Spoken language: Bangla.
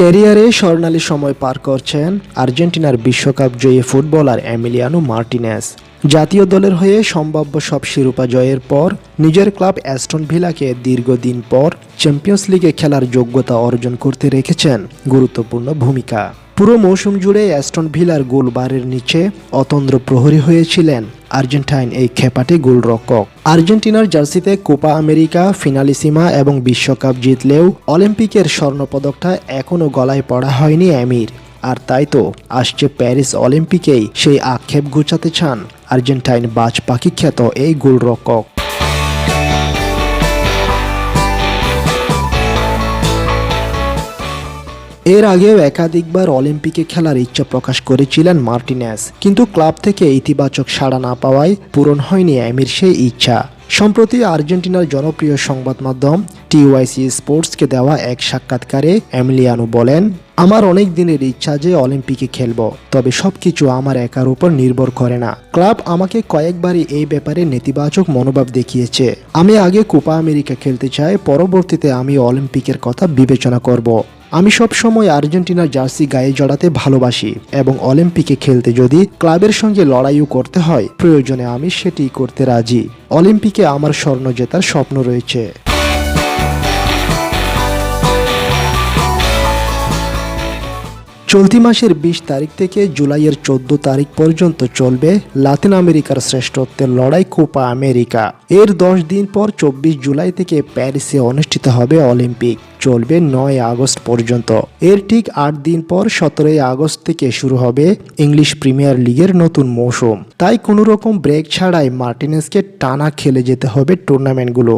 ক্যারিয়ারে স্বর্ণালী সময় পার করছেন আর্জেন্টিনার বিশ্বকাপ জয়ী ফুটবলার এমিলিয়ানো মার্টিনেজ। জাতীয় দলের হয়ে সম্ভাব্য সব শিরোপা জয়ের পর নিজের ক্লাব অ্যাস্টন ভিলাকে দীর্ঘদিন পর চ্যাম্পিয়ন্স লিগে খেলার যোগ্যতা অর্জন করতে রেখেছেন গুরুত্বপূর্ণ ভূমিকা। পুরো মৌসুম জুড়ে অ্যাস্টন ভিলার গোলবারের নিচে অতন্দ্র প্রহরী হয়েছিলেন আর্জেন্টাইন এই খেপাটে গোলরক্ষক। আর্জেন্টিনার জার্সিতে কোপা আমেরিকা, ফিনালিসিমা এবং বিশ্বকাপ জিতলেও অলিম্পিকের স্বর্ণপদকটা এখনও গলায় পড়া হয়নি এমির। আর তাই তো আসছে প্যারিস অলিম্পিকেই সেই আক্ষেপ ঘুচাতে চান আর্জেন্টাইন বাজ পাখি খ্যাত এই গোলরক্ষক। এর আগেও একাধিকবার অলিম্পিকে খেলার ইচ্ছা প্রকাশ করেছিলেন মার্টিনেজ, কিন্তু ক্লাব থেকে ইতিবাচক সাড়া না পাওয়ায় পূরণ হয়নি এমির সেই ইচ্ছা। সম্প্রতি আর্জেন্টিনার জনপ্রিয় সংবাদ মাধ্যম টিওয়াইসি স্পোর্টসকে দেওয়া এক সাক্ষাৎকারে এমিলিয়ানো বলেন, আমার অনেক দিনের ইচ্ছা যে অলিম্পিকে খেলব, তবে সবকিছু আমার একার উপর নির্ভর করে না। ক্লাব আমাকে কয়েকবারই এই ব্যাপারে নেতিবাচক মনোভাব দেখিয়েছে। আমি আগে কোপা আমেরিকা খেলতে চাই, পরবর্তীতে আমি অলিম্পিকের কথা বিবেচনা করব। আমি সব সময় আর্জেন্টিনার জার্সি গায়ে জড়াতে ভালোবাসি এবং অলিম্পিকে খেলতে যদি ক্লাবের সঙ্গে লড়াইও করতে হয়, প্রয়োজনে আমি সেটি করতে রাজি। অলিম্পিকে আমার স্বর্ণ জেতার স্বপ্ন রয়েছে। চলতি মাসের ২০ তারিখ থেকে জুলাইয়ের ১৪ তারিখ পর্যন্ত চলবে লাতিন আমেরিকার শ্রেষ্ঠত্বের লড়াই কোপা আমেরিকা। এর ১০ দিন পর ২৪ জুলাই থেকে প্যারিসে অনুষ্ঠিত হবে অলিম্পিক, চলবে ৯ আগস্ট পর্যন্ত। এর ঠিক ৮ দিন পর ১৭ আগস্ট থেকে শুরু হবে ইংলিশ প্রিমিয়ার লিগের নতুন মৌসুম। তাই কোনো রকম ব্রেক ছাড়াই মার্টিনেজকে টানা খেলে যেতে হবে টুর্নামেন্টগুলো।